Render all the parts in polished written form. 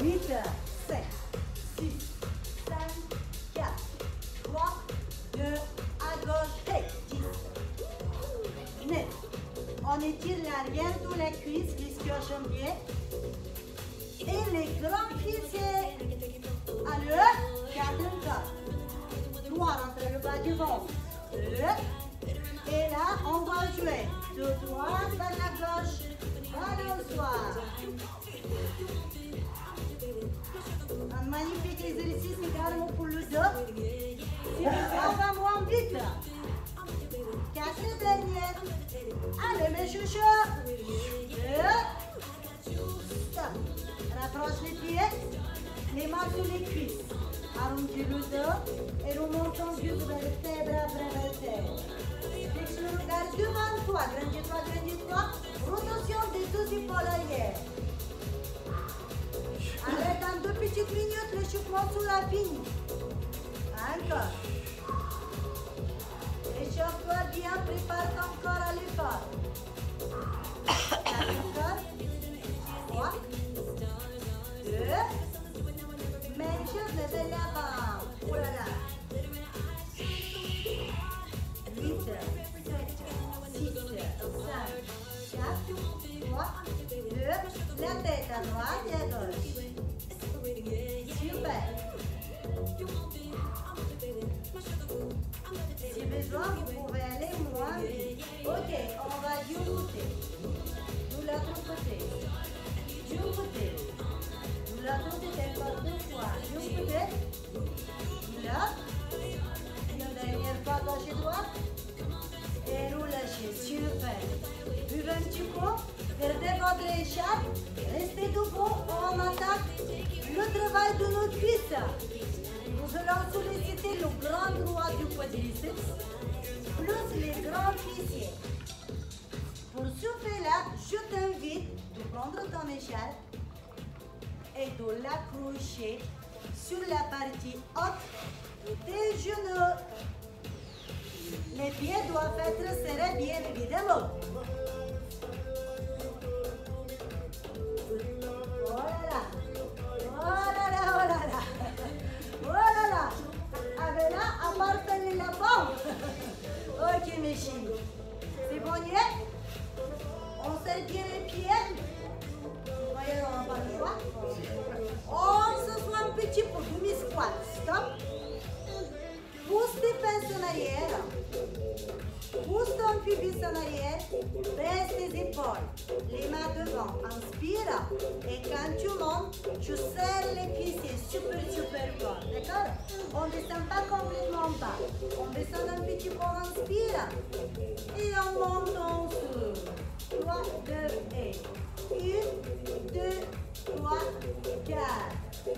8, 7, 6, 5, 4, 3, 2, à gauche, et 10, 9. On étire l'arrière de la cuisse, jusqu'au jambier. Et les grands fessiers. Alors, 4 encore. 3 entre le bas du ventre. 2. Et là, on va jouer de droite vers la gauche, vers le soir. Un magnifique exercice également pour le dos. Si on va moins vite. 4 dernières. Allez mes chouchous. 2. Stop. Rapproche les pieds. Les mains sur les cuisses. Arrondis le dos et remontons juste vertèbre après vertèbre. Fixe le regard devant toi. Grandis-toi, grandis-toi. Rotation des deux épaules arrière. Arrête en 2 petites minutes l'échauffement sur la vigne. Encore. Échauffe-toi bien, prépare ton corps à l'effort. Encore. 3, 2, même chose, levez l'avant. Oh là là. 8, 7, 6, 5, 4, 3, 2, la tête à droite et à gauche. Super. Si besoin, vous pouvez aller moins vite. Ok, on va du côté. De l'autre côté. Du côté. De l'autre côté, encore 2 fois. Du côté. De l'autre. Une dernière fois, gauche et droite. Et relâchez. Super. Buvez un petit coup. Gardez votre écharpe. Restez debout. On attaque le travail de nos cuisses. Nous allons solliciter le grand droit du quadriceps, plus les grands fessiers. Pour ce fait-là, je t'invite de prendre ton écharpe et de l'accrocher sur la partie haute de tes genoux. Les pieds doivent être serrés bien évidemment. Oh là là, oh là là, oh là là. Oh là là! Avec là, à part faire la pompe. Ok, mes filles. C'est bon, yeah? On serre bien les pieds. Vous voyez, on n'a pas le choix. On se soigne un petit peu. Demi-squat. Stop. Pousse tes fesses en arrière. Pousse ton pubis en arrière. Baisse tes épaules. Les mains devant. Inspire. Et quand tu montes, tu serres les fessiers super, super fort. D'accord? On ne descend pas complètement bas. On descend un petit peu, on inspire. Et on monte en dessous. 3, 2, et 1, 2, 3, 4. 1,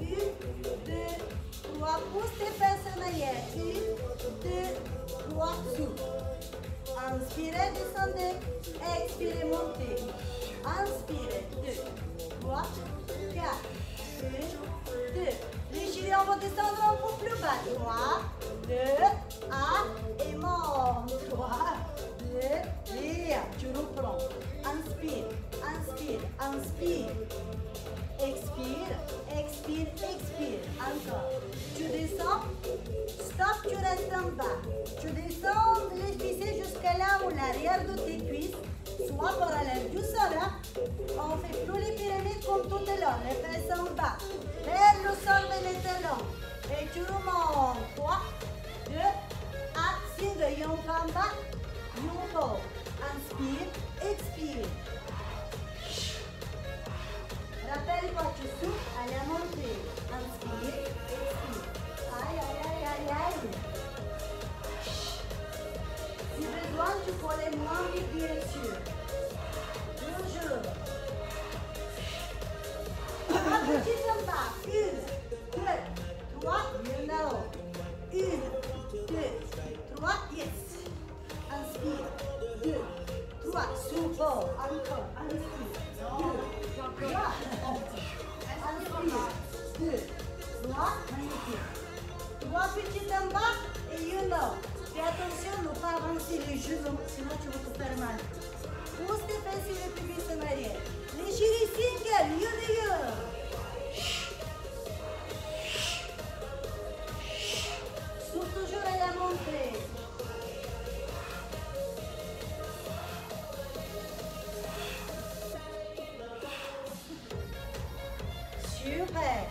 2, 3. Pousse tes fesses en arrière. 1, 2, 3, souple. Inspirez, descendez. Expirez, montez. Inspirez. 2, 3, 4. 1, 2. Les gilets, on va descendre un peu plus bas. 3, 2, 1. Et monte. 3, 2, et 1. Tu reprends. Inspire, inspire, inspire. Expire, expire, expire. Encore. Tu descends. Stop, tu restes en bas. Tu descends les fessiers jusqu'à là où l'arrière de tes cuisses soit parallèle du sol. On fait plus les pyramides comme tout à l'heure. Les fesses en bas. Vers le sol et les talons. Et tu remontes. 3, 2, 1. Signe, yon va en bas. Yon va. Inspire, expire. Rappelle-toi, tu souffles à la montée. Inspire, expire. Aïe, aïe, aïe, aïe, aïe. Si besoin, tu peux aller moins vite, bien sûr. Toujours. Un petit en bas. 1, 2, 3, you know. 1, 2, 3, yes. Inspire. 2, 3, souffle. Encore. Inspire. 2, 3. Inspire. 2, 3, magnifique. 3 petites en bas et you know. Fais attention de ne pas avancer les genoux, sinon tu vas te faire mal. Pousse tes fesses et le pubis en arrière. Les gilets single, you do you. Super.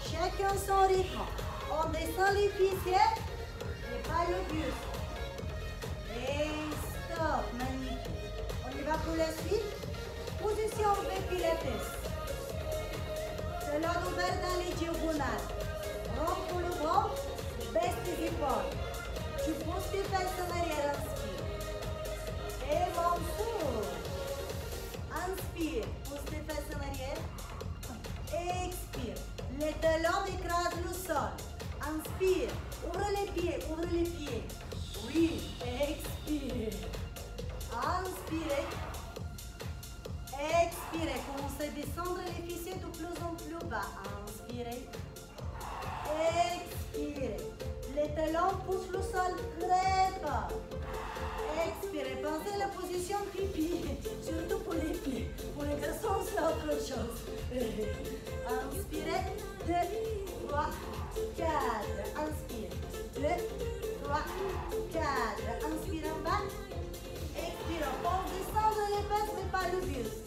Chacun son rythme. On descend les fessiers et pas le buste. Et stop, magnifique. On y va pour la suite. Position V pilates. Colonne ouverte dans les diagonales. Romps pour le bras, baisse tes épaules. Tu pousses tes fesses en arrière, inspire. Et mon souffle. Inspire, pousse tes fesses en arrière. Expire. Les talons écrasent le sol. Inspire. Ouvre les pieds, ouvre les pieds. Oui, expire. Inspirez. Expirez. Commencez à descendre les fessiers de plus en plus bas. Inspirez. Expirez. Les talons poussent le sol très fort. Expirez. Pensez à la position pipi. Surtout pour les pieds. Pour les garçons, c'est autre chose. Inspirez. 2, 3, 4. Inspire. 2, 3, 4. Inspire en bas. Expire. On descend les fesses, mais pas le buste.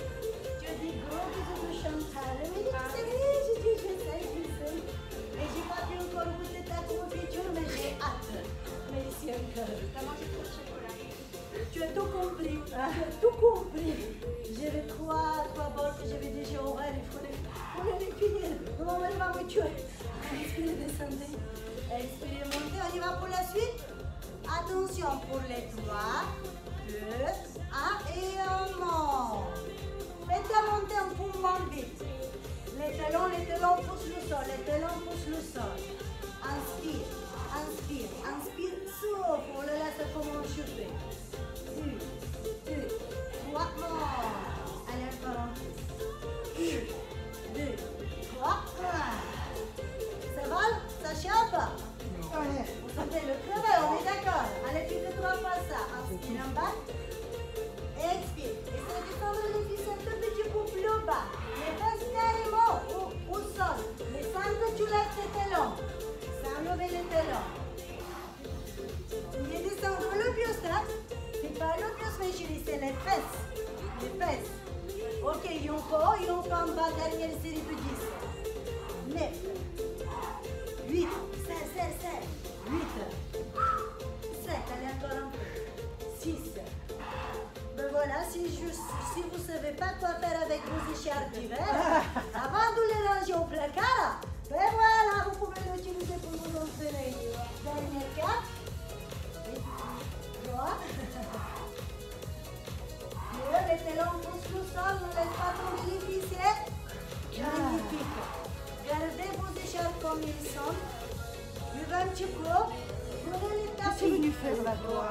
Tu dis gros bisous de Chantal. Oui, je sais. Et j'ai pas pu encore goûter ta confiture, mais j'ai hâte. Merci encore. T'as mangé trop de chocolat. Tu as tout compris. Tu as tout compris. J'avais trois bols que j'avais déjà ouvert. Il faut les finir. Maman, elle va me tuer. Inspirez, descendez. Expirez, montez. On y va pour la suite. Attention pour les 3, 2, 1 et on monte. Faites-la monter un peu moins vite. Les talons poussent le sol, les talons poussent le sol. Inspire, inspire, inspire, souffle. On le laisse comme un cheveu. 1, 2, 3, monte. Allez, encore un peu. 1, 2, 3, 1. Ça va? Ça chape? Vous sentez le travail, on est d'accord. Allez, faites 3 fois ça. Inspire en bas. Expire. Essayez de descendre les fessiers un tout petit peu plus bas. Les fesses carrément au sol. Mais sans que tu lèves tes talons. Sans lever les talons. Et descendre le buste, hein. C'est pas le buste, mais chérie, c'est les fesses. Les fesses. Ok, et encore en bas, dernière série de 10. 9. 8. 7. 8. 7. Allez, encore un peu. 6. Ben voilà, si vous ne savez pas quoi faire avec vos écharpes d'hiver, avant de les ranger au placard, ben voilà, vous pouvez l'utiliser pour vous entraîner. Dernière 4, 3, 2, les talons poussent le sol, ne laissez pas tomber les fessiers. Magnifique. Gardez vos écharpes comme ils sont. Buvez un petit peu. Prenez les tapis. Qu'est-ce que venu faire là-bas?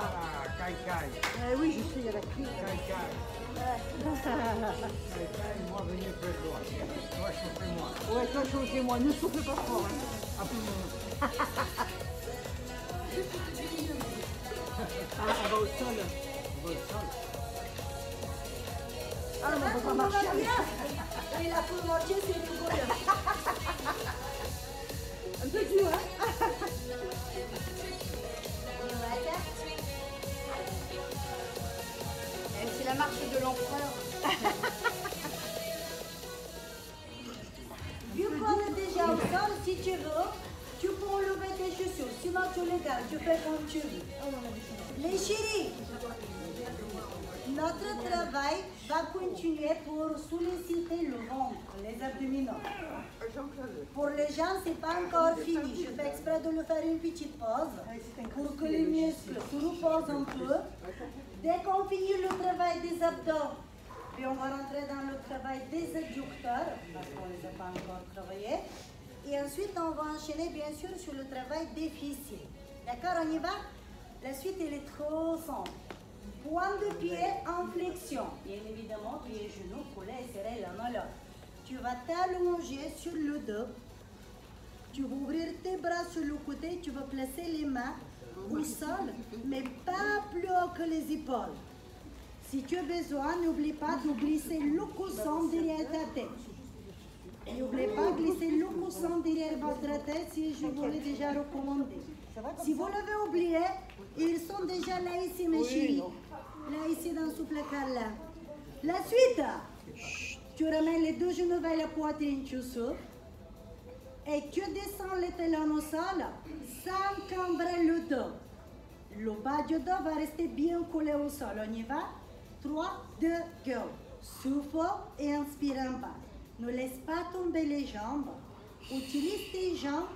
Caille. Oui, je sais, il y a la crise. Caille. Moi, venez faire toi. Toi, chauffez-moi. Ouais, toi, chauffez-moi. Ne soufflez pas fort. Hein. Un peu moins. Ah, on va au sol. On va au sol. Ah, mais on ne peut pas marcher. Il a pour marcher, c'est rigolo. Un peu dur, hein? C'est la marche de l'empereur. Vu qu'on est déjà au sol, si tu veux, tu peux enlever tes chaussures. Sinon, tu les gardes, tu fais comme tu veux. Les chéris, notre travail va continuer pour solliciter le ventre, les abdominaux. Pour les gens, ce n'est pas encore fini. Je fais exprès de le faire une petite pause pour que les muscles se reposent un peu. Dès qu'on finit le travail des abdos, puis on va rentrer dans le travail des adducteurs, parce qu'on ne les a pas encore travaillés. Et ensuite, on va enchaîner bien sûr sur le travail des fessiers. D'accord, on y va? La suite, elle est trop simple. Point de pied en flexion. Bien évidemment, pieds, genoux, collés, serrés l'un à l'autre. Tu vas t'allonger sur le dos. Tu vas ouvrir tes bras sur le côté. Tu vas placer les mains au sol, mais pas plus haut que les épaules. Si tu as besoin, n'oublie pas de glisser le coussin derrière ta tête. N'oubliez pas de glisser le coussin derrière votre tête si je vous l'ai déjà recommandé. Si vous l'avez oublié, ils sont déjà là ici, mes chéris. Là ici dans ce placard-là. La suite. Tu ramènes les deux genoux vers la poitrine, tu souffles. Et tu descends les talons au sol sans cambrer le dos. Le bas du dos va rester bien collé au sol. On y va? 3, 2, go. Souffle et inspire en bas. Ne laisse pas tomber les jambes. Utilise tes jambes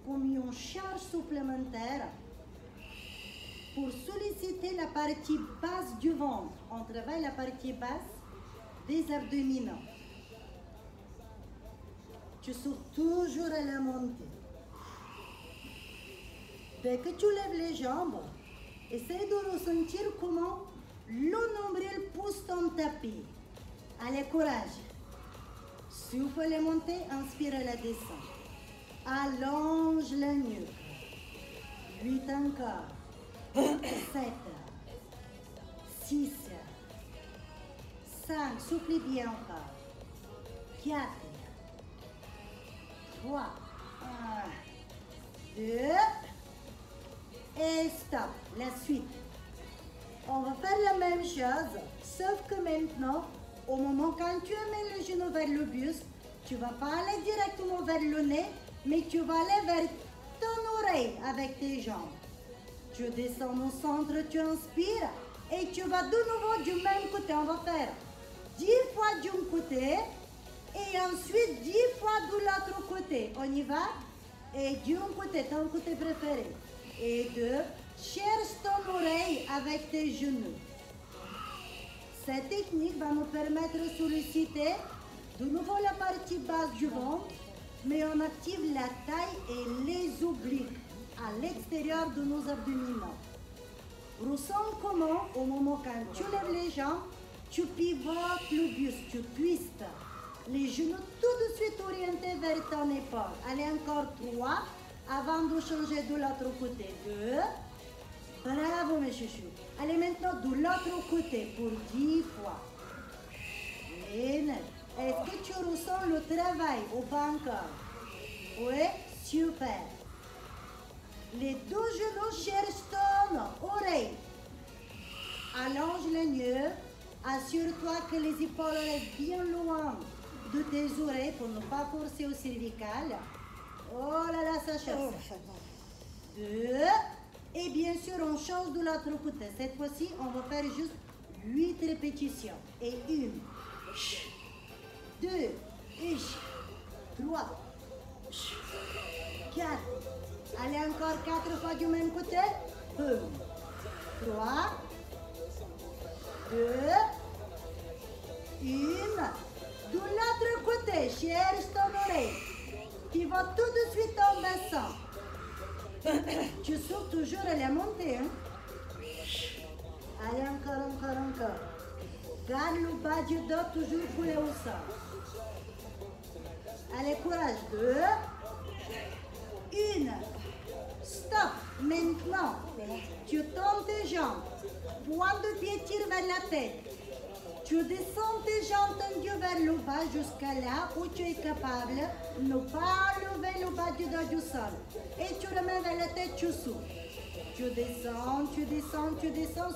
comme une charge supplémentaire pour solliciter la partie basse du ventre. On travaille la partie basse des abdominaux. Tu souffles toujours à la montée. Dès que tu lèves les jambes, essaye de ressentir comment le nombril pousse ton tapis. Allez, courage. Souffle la montée, inspire la descente. Allonge la nuque. 8 encore. 7. 6. 5. Soufflez bien encore. 4. 3. 1. 2. Et stop. La suite. On va faire la même chose, sauf que maintenant, au moment quand tu amènes le genou vers le buste, tu ne vas pas aller directement vers le nez, mais tu vas aller vers ton oreille avec tes jambes. Tu descends au centre, tu inspires et tu vas de nouveau du même côté. On va faire 10 fois d'un côté et ensuite 10 fois de l'autre côté. On y va? Et d'un côté, ton côté préféré. Et 2, cherche ton oreille avec tes genoux. Cette technique va nous permettre de solliciter de nouveau la partie basse du ventre, mais on active la taille et les obliques à l'extérieur de nos abdominaux. Ressens comment, au moment quand tu lèves les jambes, tu pivotes le buste, tu twistes. Les genoux tout de suite orientés vers ton épaule. Allez, encore 3, avant de changer de l'autre côté. 2. Bravo mes chouchous. Allez maintenant de l'autre côté pour 10 fois. Et 9. Est-ce que tu ressens le travail ou pas encore? Oui, super. Les deux genoux cherchent ton oreille. Allonge le nuque. Assure-toi que les épaules restent bien loin de tes oreilles pour ne pas forcer au cervical. Oh là là, ça chasse. 2. Et bien sûr, on change de l'autre côté. Cette fois-ci, on va faire juste 8 répétitions. Et 1, 2, 3, 4. Allez, encore 4 fois du même côté. 1, 3, 2, 1. De l'autre côté, cherche ton oreille. Tu vas tout de suite en baissant. Tu souffles toujours à la montée. Hein? Allez, encore. Garde le bas du dos toujours collé au sol. Allez, courage. 2. 1. Stop. Maintenant, tu tombes tes jambes. Pointe de pied tire vers la tête. Tu descends tes jambes tendues vers le bas jusqu'à là où tu es capable de ne pas lever le bas du dos du sol. Et tu remets vers la tête, tu souffles. Tu descends.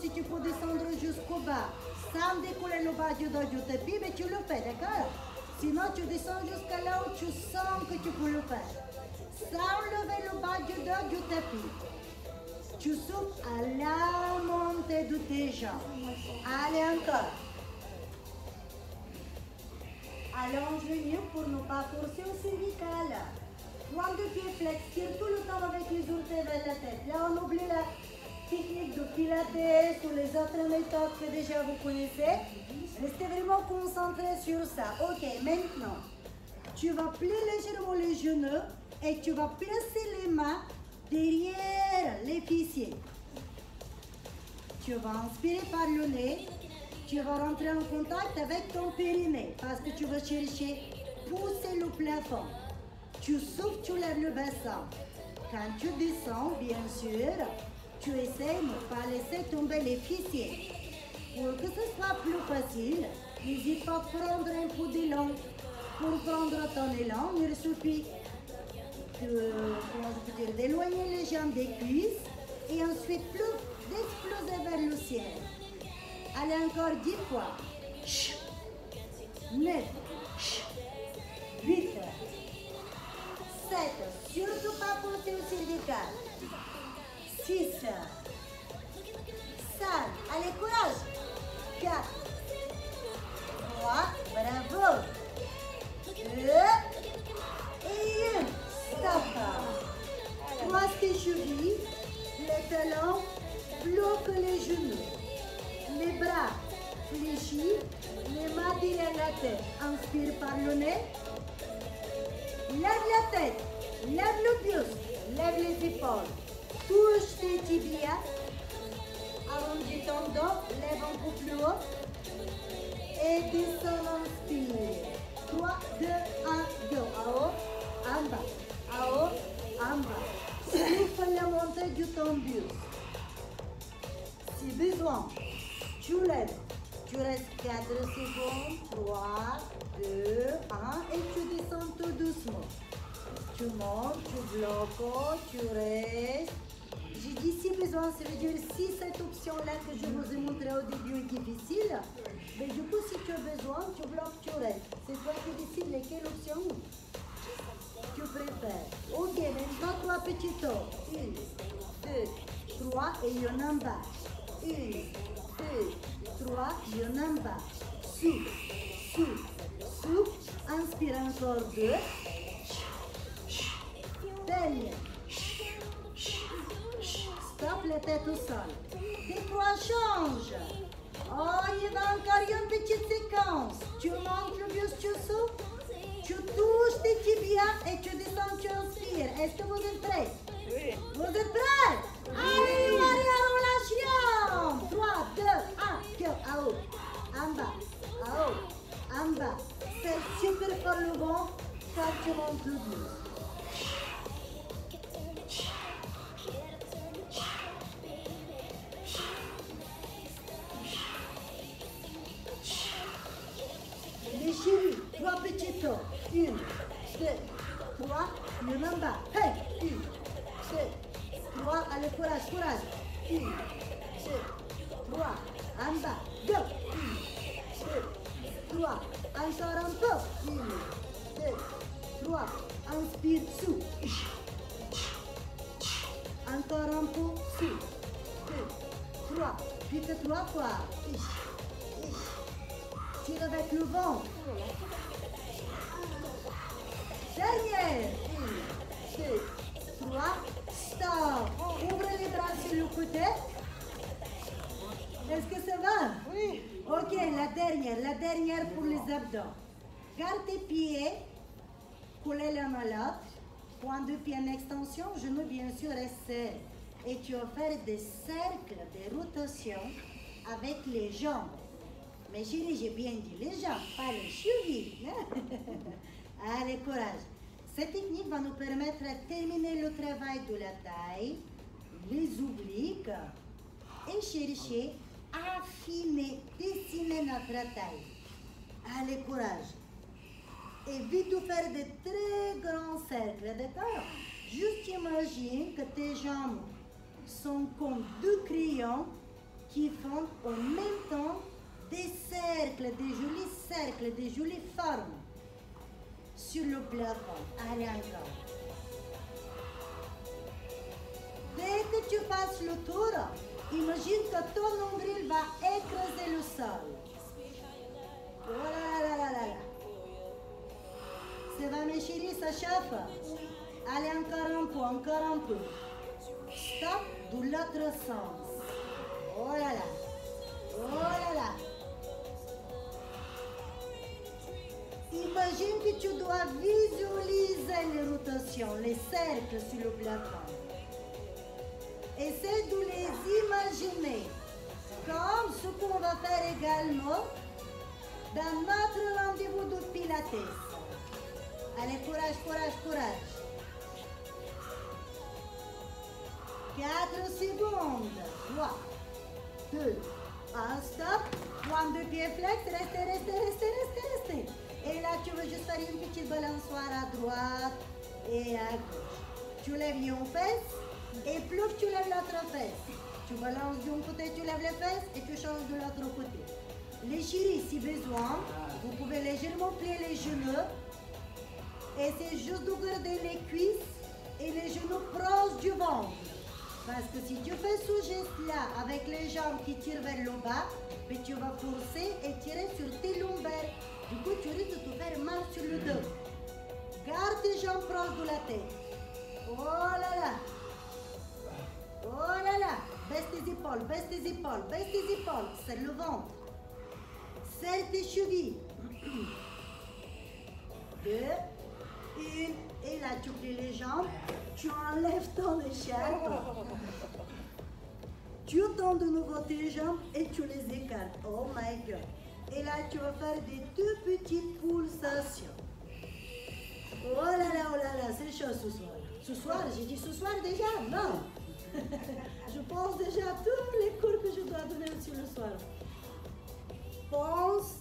Si tu peux descendre jusqu'au bas sans décoller le bas du dos du tapis, mais tu le fais, d'accord? Sinon, tu descends jusqu'à là où tu sens que tu peux le faire. Sans lever le bas du dos du tapis. Tu souffles à la montée de tes jambes. Allez, encore. Allonge le nuque pour ne pas forcer au cervical. Pointe de pied flex, tire tout le temps avec les orteils vers la tête. Là, on oublie la technique de pilates ou les autres méthodes que déjà vous connaissez. Restez vraiment concentré sur ça. Ok, maintenant, tu vas plier légèrement les genoux et tu vas placer les mains derrière les fessiers. Tu vas inspirer par le nez. Tu vas rentrer en contact avec ton périnée parce que tu vas chercher pousser le plafond. Tu souffles, tu lèves le bassin. Quand tu descends, bien sûr, tu essaies de ne pas laisser tomber les fessiers. Pour que ce soit plus facile, n'hésite pas à prendre un peu d'élan. Pour prendre ton élan, il suffit d'éloigner les jambes des cuisses et ensuite d'exploser vers le ciel. Allez, encore 10 fois. 9, 8, 7, surtout pas penser au cervical. 6, 5, allez, courage. 4, 3, bravo. 2 et 1, stop. Croise tes chevilles, les talons bloquent les genoux, les bras fléchis, les mains derrière la tête. Inspire par le nez. Lève la tête, lève le buste, lève les épaules. Touche tes tibias. Arrondis ton dos, lève un peu plus haut. Et descends, inspire. 3, 2, 1, go. En haut, en bas. En haut, en bas. Souffle la montée du ton buste. Si besoin, tu lèves. Tu restes 4 secondes. 3, 2, 1. Et tu descends tout doucement. Tu montes, tu bloques, tu restes. J'ai dit si besoin, ça veut dire si cette option-là que je vous ai montré au début est difficile, mais du coup, si tu as besoin, tu bloques, tu restes. C'est toi qui décides laquelle option tu préfères. Ok, maintenant 3 petits tours. 1, 2, 3 et il y en a en bas. 1, 2, 3, il y en a en bas. Souffle, souffle, souffle. Inspire encore 2. Dernier. Stop la tête au sol. Tes poids changent. Oh, il y a encore une petite séquence. Tu montes le buste, tu souffles. Tu touches tes tibias et tu descends, tu inspires. Est-ce que vous êtes prêts? Oui. Vous êtes prêts? Allez, arrière, relâche. 3, 2, 1. Go. En haut, en bas, en haut, en bas. C'est super fort le vent quand tu montes le buste. Les chéris, 3 petits tours. 1, 2, 3, le en bas. Hey, 1, 2, 3, allez, courage, courage. 1, 2, 3, en bas. Go. 1, 2, 3, encore un peu. 1, 2, 3, inspire, souffle. Encore un peu, souffle. 2, 3, pique 3 fois. Tire avec le vent. Dernière. 1, 2, 3. Stop. Ouvre les bras sur le côté. Est-ce que ça va? Oui. Ok, la dernière pour les abdos. Garde tes pieds collés l'un à l'autre. Point de pied en extension, genoux bien sûr restent. Et tu vas faire des cercles de rotation avec les jambes. Mais chérie, j'ai bien dit les jambes, pas les chevilles. Allez, courage. Cette technique va nous permettre de terminer le travail de la taille, les obliques et chercher à affiner, dessiner notre taille. Allez, courage. Évite de faire de très grands cercles, d'accord? Juste imagine que tes jambes sont comme 2 crayons qui font en même temps des cercles, des jolis cercles, des jolies formes sur le plafond. Allez encore. Dès que tu fasses le tour, imagine que ton nombril va écraser le sol. Oh là là là là là. Ça va mes chéris, ça chauffe? Allez encore un peu, encore un peu. Stop de l'autre sens. Oh là là. Oh là là. Imagine que tu dois visualiser les rotations, les cercles sur le plafond. Essaie de les imaginer comme ce qu'on va faire également dans notre rendez-vous de Pilates. Allez, courage, courage, courage. 4 secondes. 3, 2, 1, stop. Point de pied flex, restez, restez, restez, restez, restez. Et là, tu veux juste faire une petite balançoire à droite et à gauche. Tu lèves une fesse et plus tu lèves l'autre fesse. Tu balances d'un côté, tu lèves les fesses et tu changes de l'autre côté. Les chéris, si besoin, Vous pouvez légèrement plier les genoux. Et c'est juste de garder les cuisses et les genoux proches du ventre. Parce que si tu fais ce geste-là avec les jambes qui tirent vers le bas, mais tu vas forcer et tirer sur tes lombaires. Du coup, tu risques de te faire mal sur le dos. Garde tes jambes proches de la tête. Oh là là. Oh là là. Baisse tes épaules, baisse tes épaules, baisse tes épaules. Serre le ventre. Serre tes chevilles. 2, 1. Et là, tu plies les jambes. Tu enlèves ton écharpe. Tu tends de nouveau tes jambes et tu les écartes. Oh my God. Et là, tu vas faire des tout petites pulsations. Oh là là, c'est chaud ce soir. Ce soir, j'ai dit ce soir déjà? Non. Je pense déjà à tous les cours que je dois donner aussi le soir. Pense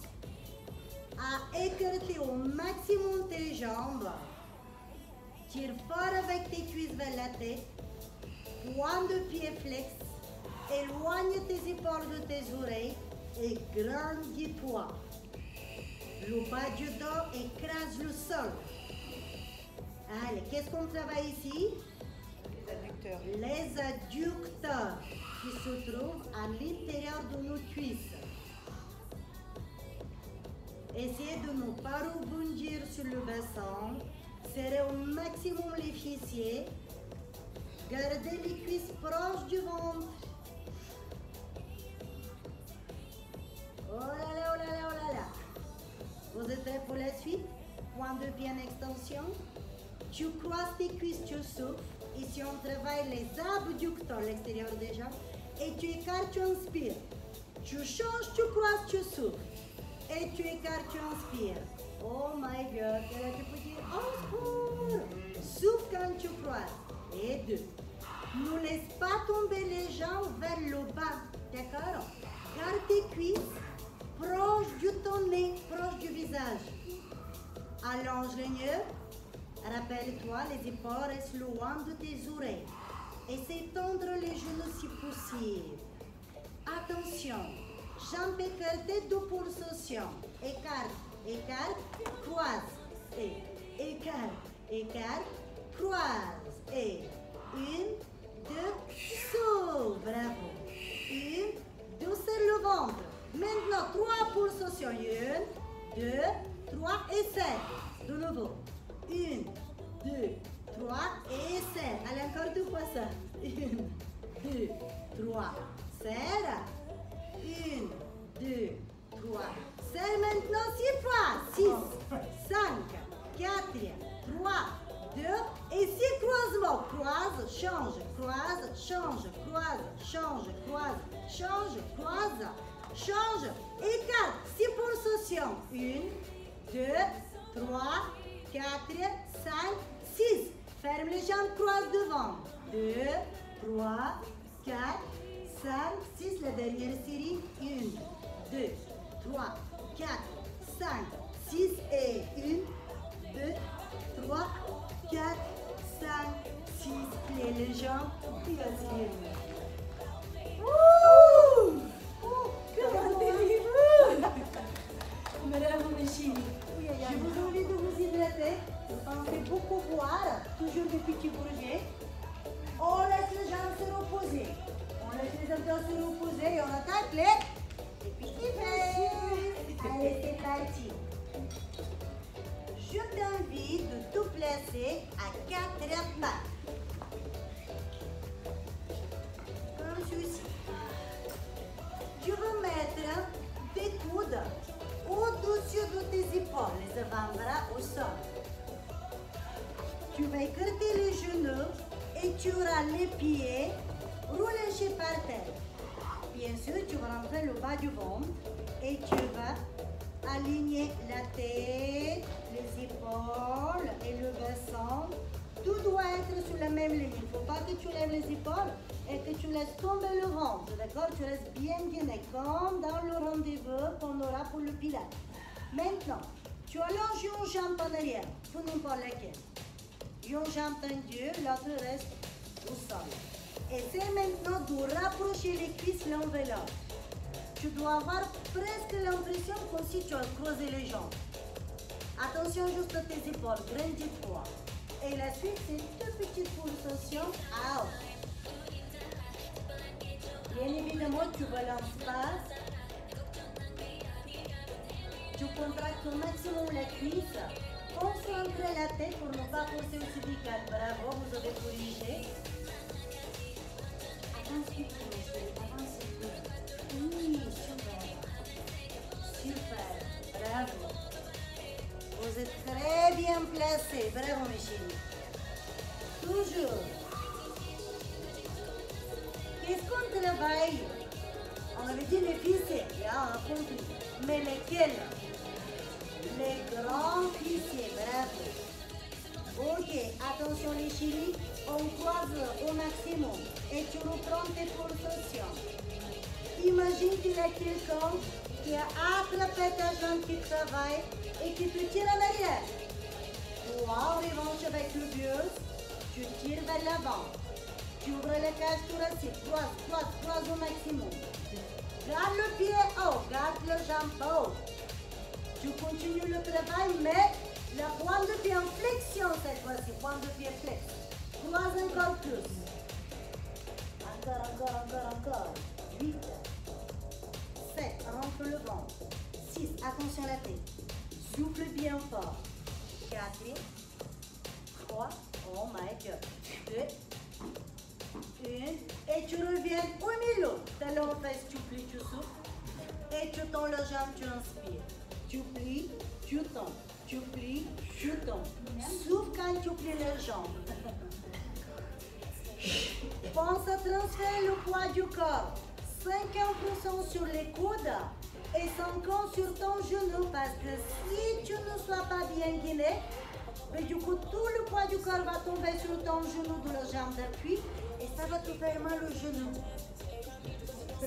à écarter au maximum tes jambes. Tire fort avec tes cuisses vers la tête. Point de pied flex. Éloigne tes épaules de tes oreilles et grandis-toi. Le bas du dos écrase le sol. Allez, qu'est-ce qu'on travaille ici? Les adducteurs qui se trouvent à l'intérieur de nos cuisses. Essayez de ne pas rebondir sur le bassin. Serrez au maximum les fessiers. Gardez les cuisses proches du ventre. Oh là là, oh là là, oh là là. Vous êtes prêts pour la suite? Point de pied en extension. Tu croises tes cuisses, tu souffles. Ici, on travaille les abducteurs, l'extérieur des jambes. Et tu écartes, tu inspires. Tu changes, tu croises, tu souffles. Et tu écartes, tu inspires. Oh my God. Et là, tu peux dire, au secours. Souffle quand tu croises. Et 2. Ne laisse pas tomber les jambes vers le bas. D'accord? Garde tes cuisses proche du ton nez, proche du visage. Allonge les yeux. Rappelle-toi, les épaules restent loin de tes oreilles. Essaie d'étendre les genoux si possible. Attention, jambes écartées de pulsation. Écarte, écarte, croise. Et écarte, écarte, croise. Et 1, 2, souffle. Bravo. 1, 2, serre le ventre. Maintenant, 3 pulsations. 1, 2, 3 et serre. De nouveau. 1, 2, 3 et serre. Allez, encore 2 fois ça. 1, 2, 3, serre. 1, 2, 3. Serre maintenant 6 fois. 6, 5, 4, 3, 2 et 6 croisements. Croise, change, croise, change, croise, change, croise, change, croise, change. Écarte. 6 pulsations. 1, 2, 3, 4, 5, 6. Ferme les jambes, croise devant. 2, 3, 4, 5, 6. La dernière série. 1, 2, 3, 4, 5, 6 et 1, 2, 3, 4, 5, 6. Pliez les jambes. Puis asseyez-vous. Madame Michi, je vous invite de vous hydrater. On fait beaucoup boire, toujours des petits bourgets. On laisse les jambes se reposer. On laisse les abdos se reposer et on attaque les petits pieds. Allez, c'est parti. Je t'invite de te placer à 4 pattes. Comme ceci. Tu vas mettre tes coudes au-dessus de tes épaules, les avant-bras au sol. Tu vas écarter les genoux et tu auras les pieds relâchés par terre. Bien sûr, tu vas rentrer le bas du ventre et tu vas aligner la tête, les épaules et le bassin. Tout doit être sur la même ligne. Il ne faut pas que tu lèves les épaules et que tu laisses tomber le ventre. D'accord? Tu restes bien guiné, comme dans le rendez-vous qu'on aura pour le pilates. Maintenant, tu allonges une jambe en arrière, peu n'importe laquelle. Une jambe tendue, l'autre reste au sol. Essaie maintenant de rapprocher les cuisses l'un de l'autre. tu dois avoir presque l'impression comme si tu as creusé les jambes. Attention juste à tes épaules, grandis-toi. Et la suite, c'est une toute petite pulsation out. Bien évidemment, tu balances pas. Tu contractes au maximum la cuisse. Concentre la tête pour ne pas pousser au cervical. Bravo, vous avez corrigé. Avance un peu, avance un peu. Oui, super. Super, bravo. Vous êtes très bien placés. Bravo, mes chéris. Toujours. Qu'est-ce qu'on travaille? On avait dit les fessiers, là, on a compris. Mais lesquels? Les grands fessiers, bravo. Ok, attention les chéris, on croise au maximum et tu reprends tes pulsations. Imagine qu'il y a quelqu'un qui a attrapé ta jambe qui travaille et qui te tire en arrière. Toi, en revanche, avec le bius, tu tires vers l'avant. Tu ouvres la cage thoracique, croise au maximum. Garde le pied haut, garde la jambe haut. Tu continues le travail, mais la pointe de pied en flexion cette fois-ci, pointe de pied flex. Croise encore plus. Encore. 8, 7, rentre le ventre. 6, attention à la tête. Souffle bien fort. 4, 3, oh my god. 2, 1, et tu reviens au milieu. Talon fesse, tu plies, tu souffles. Et tu tends la jambe, tu inspires. Tu plies, tu tombes. Tu plies, tu tombes. Souffle quand tu plies les jambes. Pense à transférer le poids du corps. 50% sur les coudes et 50% sur ton genou. Parce que si tu ne sois pas bien guiné, mais du coup tout le poids du corps va tomber sur ton genou de la jambe d'appui et ça va te faire mal au genou.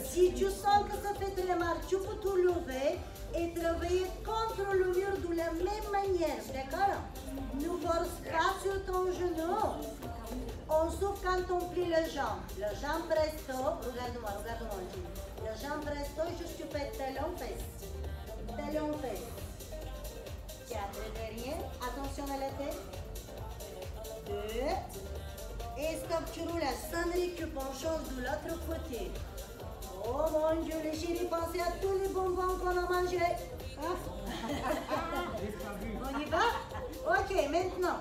Si tu sens que ça fait très mal, tu peux tout lever et travailler contre le mur de la même manière, d'accord? Ne force pas sur ton genou. On souffle quand on plie les jambes. La jambe presto, regarde-moi, la jambe presto, juste tu fais talon fesse. Talon fesse. 4 derrière, attention à la tête. 2. Et stop, tu roules à sans récup, on change de l'autre côté. Oh mon Dieu, les chéris, pensez à tous les bonbons qu'on a mangés. Hein? On y va? Ok, maintenant,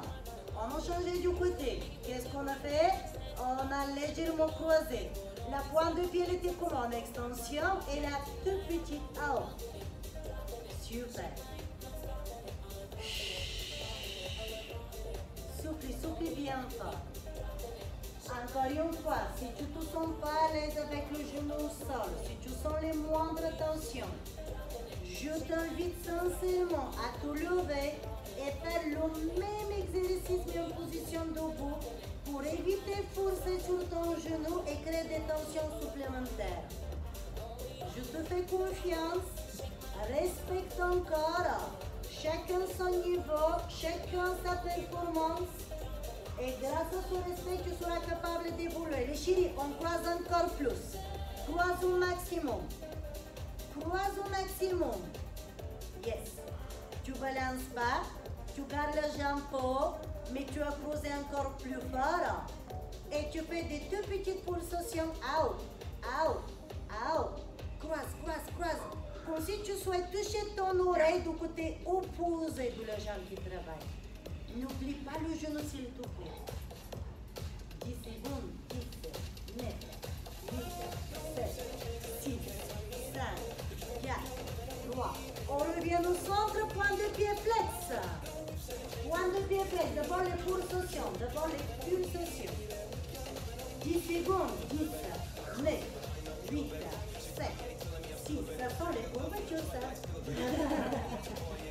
on a changé du côté. Qu'est-ce qu'on a fait? On a légèrement croisé. La pointe de pied était comme en extension et la toute petite haut. Super. Souffle bien fort. Encore une fois, si tu ne te sens pas à l'aise avec le genou au sol, si tu sens les moindres tensions, je t'invite sincèrement à te lever et faire le même exercice mais en position debout pour éviter de forcer sur ton genou et créer des tensions supplémentaires. Je te fais confiance, respecte ton corps, chacun son niveau, chacun sa performance. Et grâce à ce respect, tu seras capable d'évoluer. Les chéris, on croise encore plus. Croise au maximum. Croise au maximum. Yes. Tu balances pas, tu gardes la jambe haut, mais tu as croisé encore plus fort. Et tu fais des toutes petites pulsations. Out, out, out. Croise. Comme si tu souhaites toucher ton oreille du côté opposé de la jambe qui travaille. N'oublie pas le genou s'il te plaît. 10 secondes. 10, 9, 8, 7, 6, 5, 4, 3. On revient au centre, point de pied flex. Point de pied flex, d'abord les pulsations, 10 secondes. 10, 9, 8, 7, 6. Ça sont les courbatures, ça.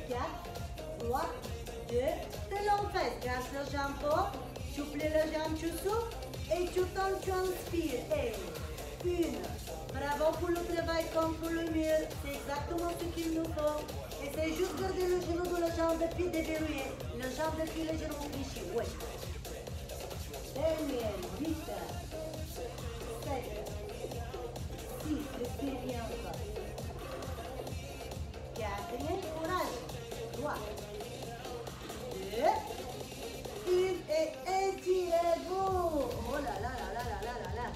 4, 3, 2, talon fesse, garde la jambe haut, tu plies la jambe, tu souffles et tu tends, tu inspires. Et 1. Bravo pour le travail comme pour le mur, c'est exactement ce qu'il nous faut. Et c'est juste garder le genou de la jambe depuis déverrouillé. La jambe depuis le genou cliché, oui. Dernière, 8, 7, 6, respire bien encore. 3, 2, 1 et étirez-vous. Oh là là là là là là là là.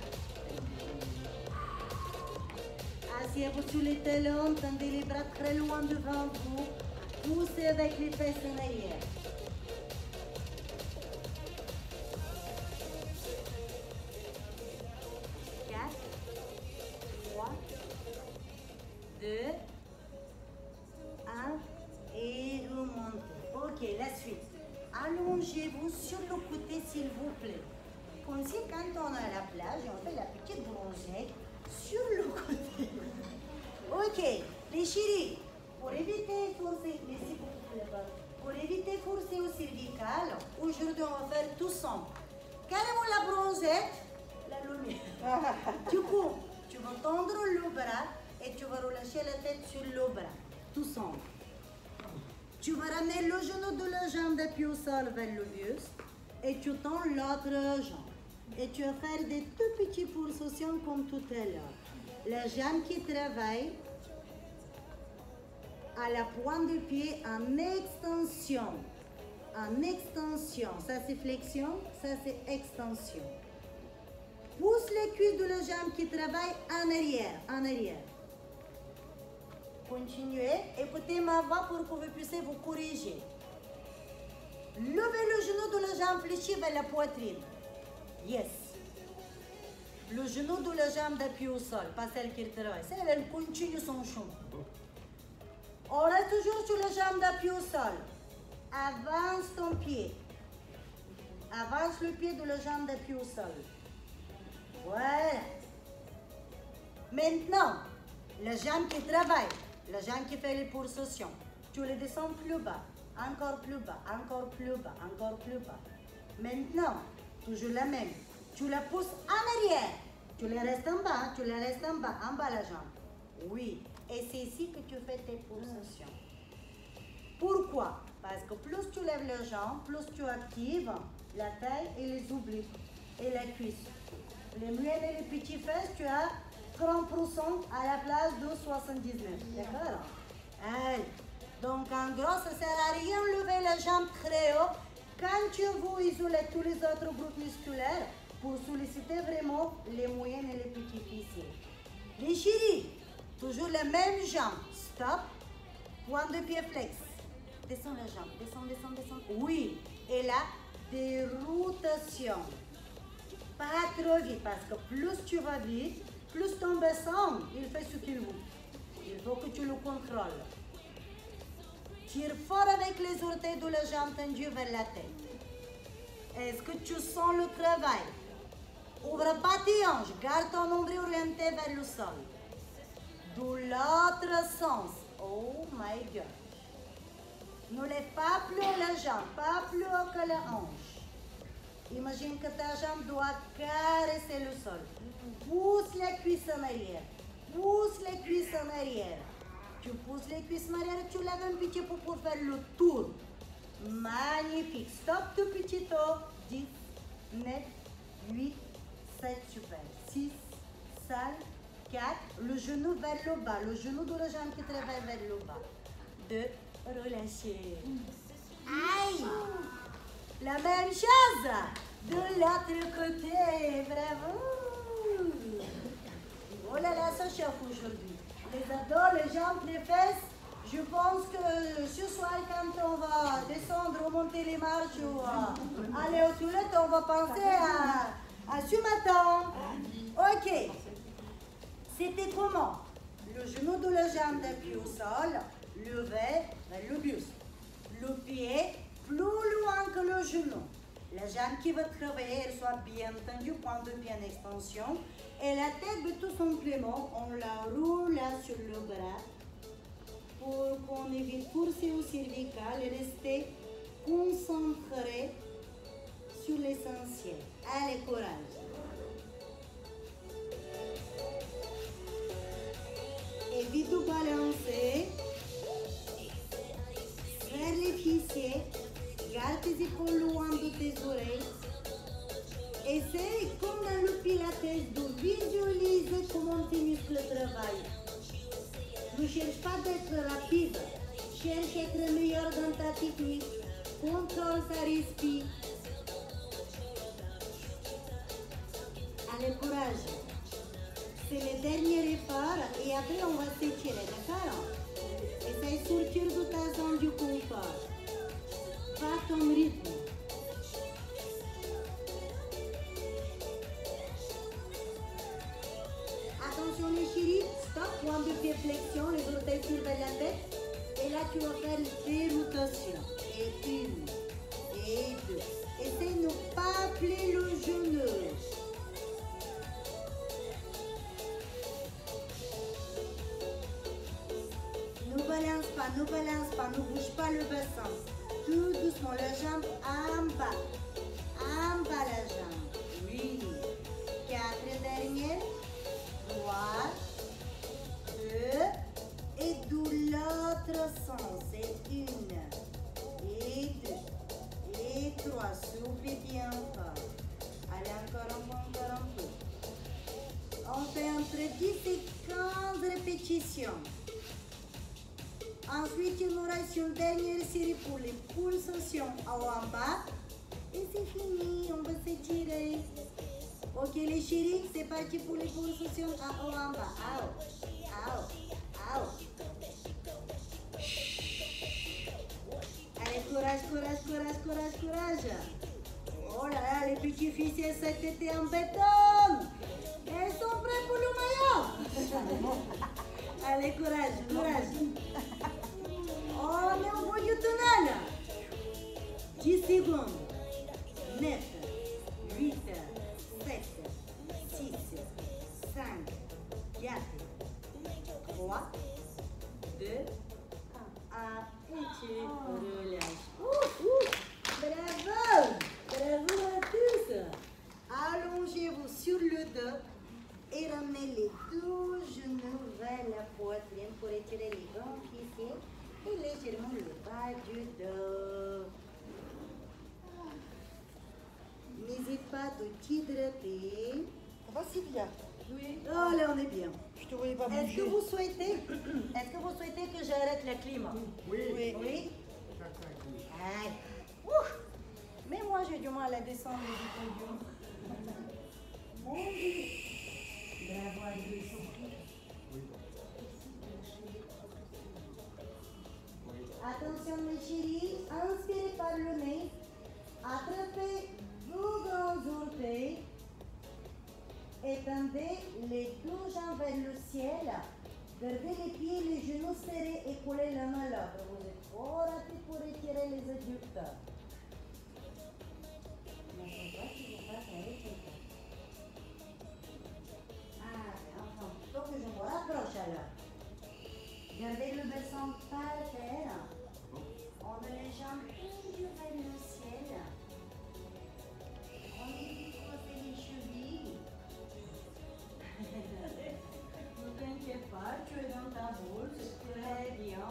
Asseyez-vous sur les talons, tendez les bras très loin devant vous. Poussez avec les fesses en arrière. 4, 3, 2, 1 et remontez. Ok, la suite. Allongez-vous sur le côté s'il vous plaît. Comme si quand on est à la plage, on fait la petite bronzette sur le côté. Ok, les chéris, pour éviter forcer, merci beaucoup, pour éviter forcer au cervical, aujourd'hui on va faire tout ensemble. Carrément la bronzette, la lumière. Du coup, tu vas tendre le bras et tu vas relâcher la tête sur le bras, tout ensemble. Tu vas ramener le genou de la jambe d'appui au sol vers le buste et tu tends l'autre jambe. Et tu vas faire des tout petits pulsations comme tout à l'heure. La jambe qui travaille à la pointe du pied en extension. En extension. Ça c'est flexion, ça c'est extension. Pousse les cuisses de la jambe qui travaille en arrière, en arrière. Continuez, écoutez ma voix pour que vous puissiez vous corriger. Levez le genou de la jambe fléchie vers la poitrine. Yes. Le genou de la jambe d'appui au sol, pas celle qui travaille. Celle, elle continue son chemin. On reste toujours sur la jambe d'appui au sol. Avance ton pied. Avance le pied de la jambe d'appui au sol. Voilà. Maintenant, la jambe qui travaille, la jambe qui fait les pulsations, tu les descends plus bas, encore plus bas, encore plus bas, encore plus bas. Maintenant, toujours la même. Tu la pousses en arrière. Tu la restes en bas, tu la restes en bas la jambe. Oui, et c'est ici que tu fais tes pulsations. Pourquoi? Parce que plus tu lèves les jambes, plus tu actives la taille et les obliques et la cuisse. Les muelles et les petits fesses, tu as 30% à la place de 79. D'accord? Allez. Donc en gros, ça ne sert à rien de lever les jambes très haut quand tu veux isoler tous les autres groupes musculaires pour solliciter vraiment les moyennes et les petits fessiers. Les chéris, toujours la même jambe. Stop. Point de pied flex. Descends la jambe. Descends, descends, descends. Oui. Et là, des rotations. Pas trop vite parce que plus tu vas vite, plus ton bassin, il fait ce qu'il veut. Il faut que tu le contrôles. Tire fort avec les orteils de la jambe tendue vers la tête. Est-ce que tu sens le travail? Ouvre pas tes hanches, garde ton nombril orienté vers le sol. De l'autre sens. Oh my God. Ne lève pas plus haut la jambe, pas plus haut que la hanche. Imagine que ta jambe doit caresser le sol. Pousse les cuisses en arrière. Pousse les cuisses en arrière. Tu pousses les cuisses en arrière, tu lèves un petit peu pour faire le tour. Magnifique. Stop tout petit toe. 10, 9, 8, 7, super. 6, 5, 4. Le genou vers le bas. Le genou de la jambe qui travaille vers le bas. 2, relâchez. Aïe! La même chose de l'autre côté. Bravo! Oh là là, ça chauffe aujourd'hui. Les abdos, les jambes, les fesses. Je pense que ce soir, quand on va descendre ou monter les marches ou aller aux toilettes, on va penser à ce matin. Ok. C'était comment? Le genou de la jambe d'appui au sol, levé vers le buste. Le pied plus loin que le genou. La jambe qui va travailler, elle soit bien tendue, point de pied en extension. Et la tête, tout simplement, on la roule sur le bras pour qu'on évite forcer au cervical et rester concentré sur l'essentiel. Allez, courage. Évite de balancer. Serre les fessiers. Garde tes épaules loin de tes oreilles. Essaye, comme dans le pilates, de visualiser comment tes muscles travaillent. Ne cherche pas d'être rapide. Cherche à être meilleur dans ta technique. Contrôle sa respire. Allez, courage. C'est le dernier effort et après on va s'étirer, d'accord? Essaye de sortir de ta zone du confort. Va à ton rythme. Attention les chéris, stop, point de pied flexion, les orteils surveillent la tête. Et là tu vas faire des rotations. Et une, et deux. Essaye de ne pas plier le genou. Ne balance pas, ne bouge pas le bassin. Tout doucement, la jambe en bas. En bas la jambe. Oui. 4 dernières. 3, 2. Et de l'autre sens. Et 1. Et 2. Et 3. Soufflez bien fort. Allez, encore un peu. On fait entre 10 et 15 répétitions. Ensuite, il nous reste une dernière série pour les pulsations en bas. Et c'est fini, on va s'étirer. Ok les chéris, c'est parti pour les pulsations en bas. Allez, courage. Oh là là, les petits fils, cet été en béton. Elles sont prêts pour le maillot. Allez, courage. On est au bout du tunnel. 10 secondes. 9, 8, 7, 6, 5, 4, 3, 2, 1. Et tu relâches. Bravo à tous. Allongez-vous sur le dos et ramenez les deux genoux vers la poitrine pour étirer les grands fessiers et légèrement le bas du dos. N'hésite pas de t'hydrater. Ça va, Sylvia? Oui. Oh là, on est bien. Je te voyais pas Est-ce bouger. que vous souhaitez que j'arrête la clim? Oui. Oui. Certain que oui. Aïe. Ouf. Mais moi, j'ai du mal à descendre du podium. Mon Dieu. Bravo à Dieu. Attention mes chéris, inspirez par le nez, attrapez vos grands orteils, étendez les deux jambes vers le ciel, gardez les pieds, les genoux serrés et collés l'un à l'autre. Vous êtes trop rapide pour étirer les adducteurs. Enfin, faut que je me rapproche alors. Gardez le bassin par terre. On a les jambes tendues vers le ciel. On évite de crosser les chevilles. Ne t'inquiète pas, tu es dans ta boule, c'est très bien.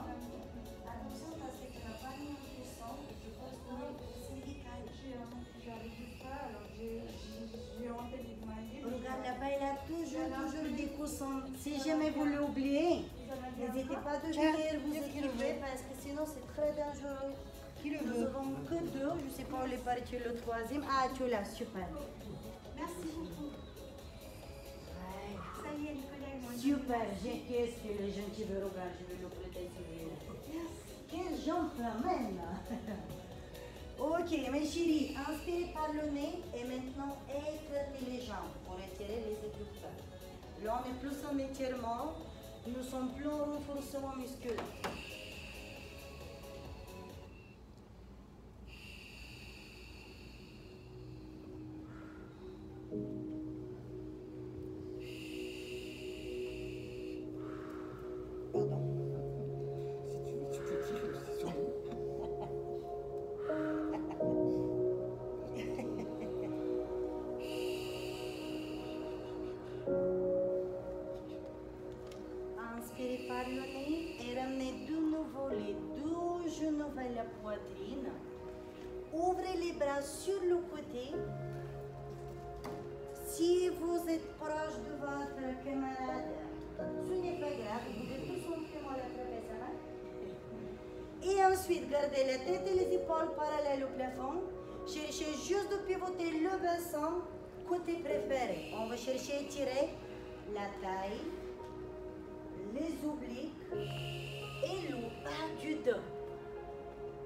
Attention parce que tu n'as pas mis un sang, je pense que c'est syndical. J'avais du pas, alors j'ai rentré des mains. Regarde là-bas, il a toujours des coussins. Si jamais vous l'oubliez, n'hésitez pas de venir vous équiper parce que sinon c'est très dangereux. Qui le Nous veut? avons que deux, je ne sais pas où est parti le troisième. Ah, tu l'as, super. Merci beaucoup. Ouais. Ça y est, Nicolas et moi. Super, qu'est-ce que les gens qui veulent regarder, je vais le prêter celui-là. Quel gentleman. Ok, mes chéris, inspirez par le nez et maintenant écartez les jambes pour étirer les adducteurs. Là, on est plus en étirement, nous sommes plus en renforcement musculaire. Pardon. Si tu peux dire, c'est sur nous. Inspirez par le nez et ramenez de nouveau les deux genoux vers la poitrine. Ouvrez les bras sur le côté. Si vous êtes proche de votre camarade, ce n'est pas grave, vous pouvez tout simplement l'attraper sa main. Et ensuite, gardez la tête et les épaules parallèles au plafond. Cherchez juste de pivoter le bassin, côté préféré. On va chercher à étirer la taille, les obliques et le bas du dos.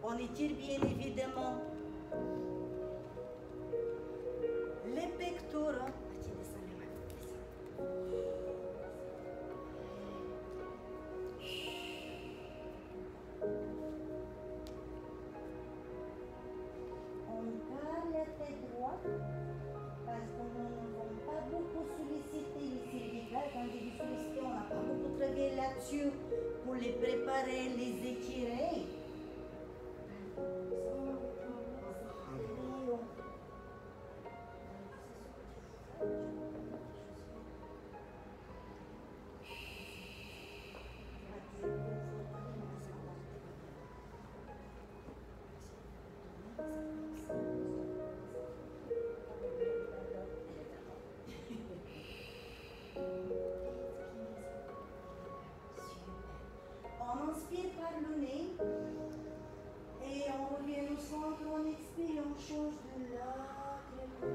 On étire bien évidemment les pectoraux. On garde la tête droite parce qu'on ne va pas beaucoup solliciter les cervicales. Quand je dis solliciter, on n'a pas beaucoup travaillé là-dessus pour les préparer, les étirer. On inspire par le nez et on revient au centre, on expire, on change de l'autre côté.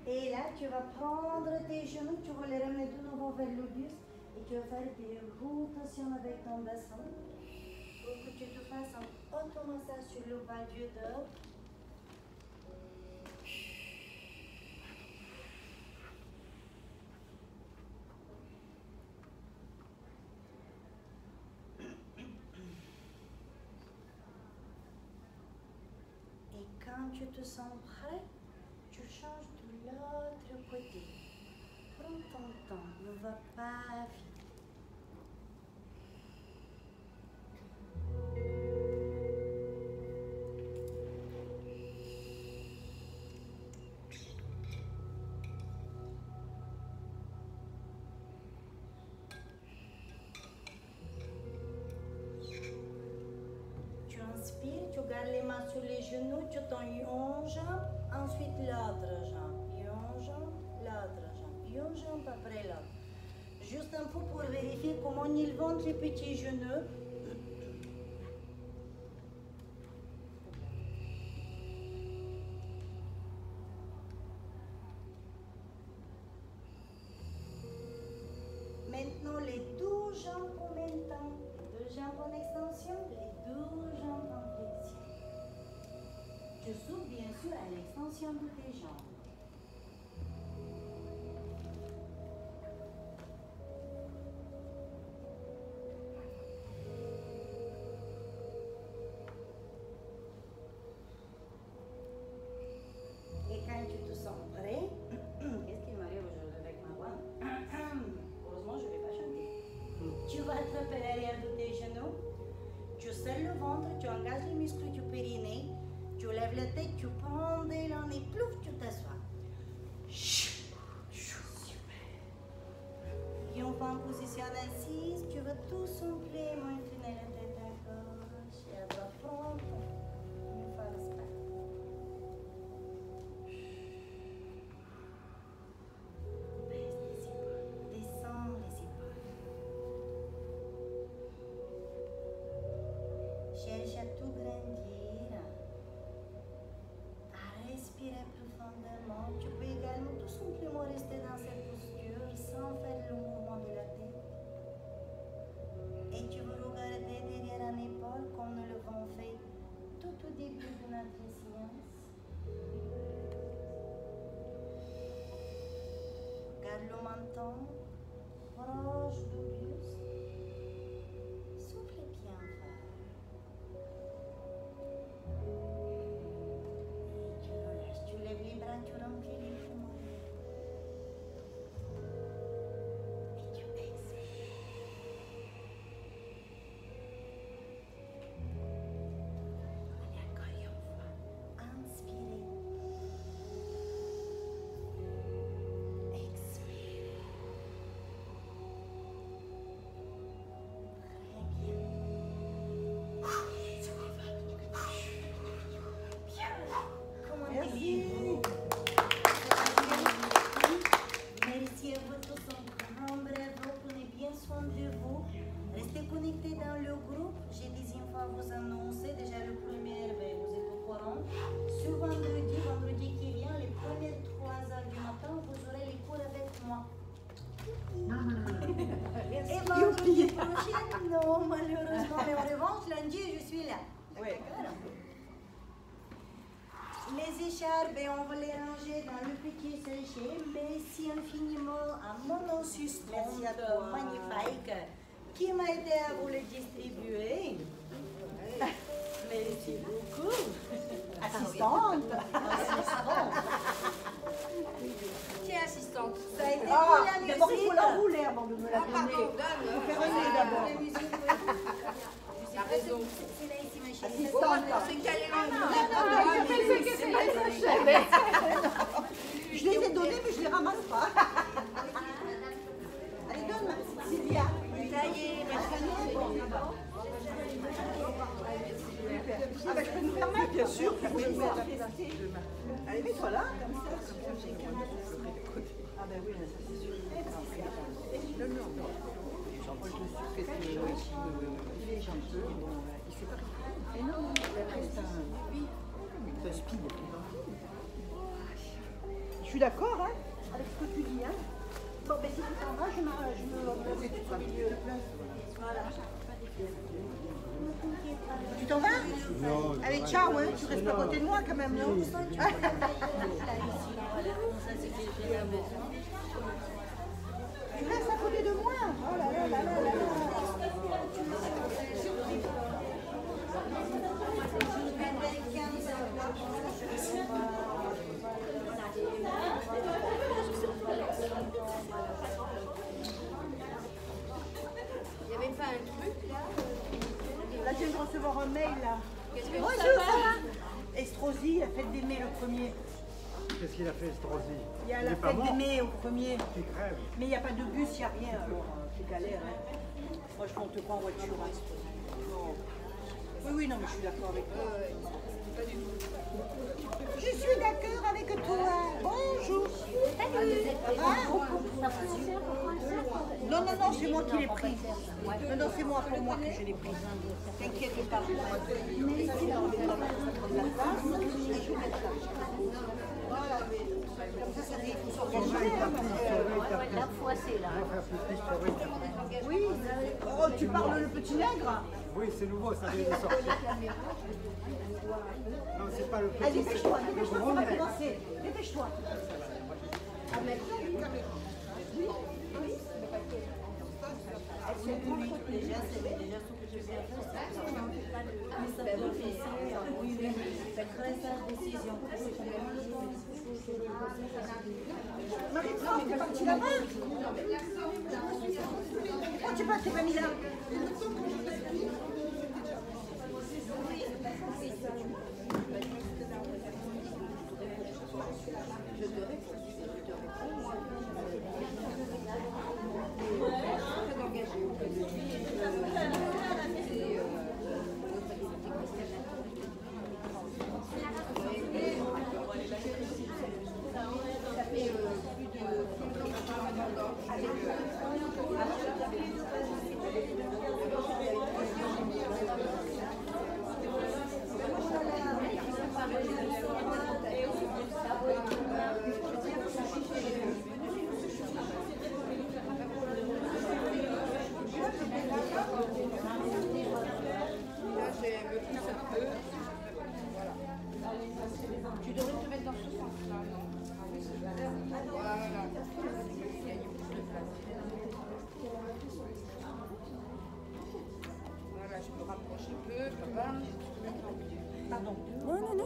Et là, tu vas prendre tes genoux, tu vas les ramener de nouveau vers le buste et tu vas faire des rotations avec ton bassin pour que tu te fasses un automassage sur le bas du dos. Et quand tu te sens prêt, tu changes de l'autre côté. Prends ton temps, ne va pas vite. Tu inspires, tu gardes les mains sur les genoux, tu tends une jambe, ensuite l'autre jambe, une jambe, l'autre jambe, une jambe après l'autre. Juste un peu pour vérifier comment ils vont les petits genoux. Maintenant les deux jambes en même temps, les deux jambes en extension, les deux jambes en flexion. Tu souffles bien sûr à l'extension de tes jambes. Et quand tu te sens prêt, qu'est-ce qui m'arrive aujourd'hui avec ma voix? Heureusement, je ne vais pas chanter. Tu vas attraper l'arrière de tes genoux, tu serres le ventre, tu engages les muscles du périnée, tu lèves la tête, tu pendes l'en et plouf, tu t'assois. Super. Et on va en position assise, tu vas tout simplement incliner la tête à gauche et à droite front. Une fois respect. Baisse les épaules, descends les épaules. Cherche à tout grandir, à respirer profondément. Tu peux également tout simplement rester dans cette posture sans faire le mouvement. ensemble, proche du buste. Soufflez bien fort. Et tu relâches, tu lèves les bras, tu remplis les poumons. Et tu exhales. Allez, encore une fois. Inspirez. Expirez. Très bien. Comment allez-vous? Merci à vous tous, un grand bravo, prenez bien soin de vous. Restez connectés dans le groupe. J'ai des infos à vous annoncer. Déjà le premier, vous êtes au courant. Ce vendredi qui vient, les premières 3 heures du matin, vous aurez les cours avec moi. Et vendredi prochain, non, malheureusement, mais en revanche, lundi, je suis là. Oui. Les écharpes, on va les ranger dans le petit sachet. Merci infiniment à mon assistante magnifique qui m'a aidé à vous le distribuer. Merci beaucoup. Assistante. Qui est assistante? Ça a été Ah, pour la d'abord il faut musique. l'enrouler avant de me la Ah, pardon, donner. donne. Il faut faire un nez d'abord. La raison. C'est là ici, ma chérie. Assistante. C'est calé en Je les ai donnés, mais je les ramasse pas. Allez, donne ma petite Sylvia. Ça y est, ma chérie. Ah bah, je peux nous permettre, bien sûr. Oui, mais allez, mets-toi là, comme ça. Ah ben oui, ça c'est sûr. Non, non, non. Moi, je le suis fait il est gentil, il sait pas récupérer. Mais non, non, c'est un speed. Je suis d'accord, hein, avec ce que tu dis, hein. Bon, ben si tu t'en vas, je me mets tout au milieu. Voilà. Tu t'en vas? Non, Allez, ciao, hein. Tu restes pas à côté de moi quand même, non? Tu restes à côté de moi? Oh là là là là là là. Il n'y avait pas un truc là? Là, je viens de recevoir un mail, là. Qu'est-ce que Bonjour, ça va? ça va? Estrosi, la fête des mai, le premier. Qu'est-ce qu'il a fait, Strozzi? Il y a Il la est pas fête des mort. mai au premier. Il crève. Mais il n'y a pas de bus, il n'y a rien. Alors, c'est galère, hein. Moi, je compte pas en voiture. Hein. Non. Oui, oui, non, mais je suis d'accord avec toi. Pas du tout. Je suis d'accord avec toi. Bonjour. Ah. Non, non, non, c'est moi qui l'ai pris. Non, non, c'est moi pour moi que je l'ai pris. T'inquiète pas. Merci. La place, je vais mettre là. Voilà, mais comme ça dit, il faut s'organiser. La fois, c'est là. Oui. Oh, tu parles le petit nègre? Oui, c'est nouveau, ça vient de sortir. Non, c'est pas le petit. Allez, dépêche-toi, dépêche-toi, Le on gros va nez. commencer. Dépêche-toi. Déjà, c'est déjà ce que je sais faire. Mais ça peut faire, oui, oui. C'est très sa décision. Marie-France, t'es partie là-bas? Oh, tu passes, t'es pas mis là?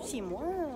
6 mois.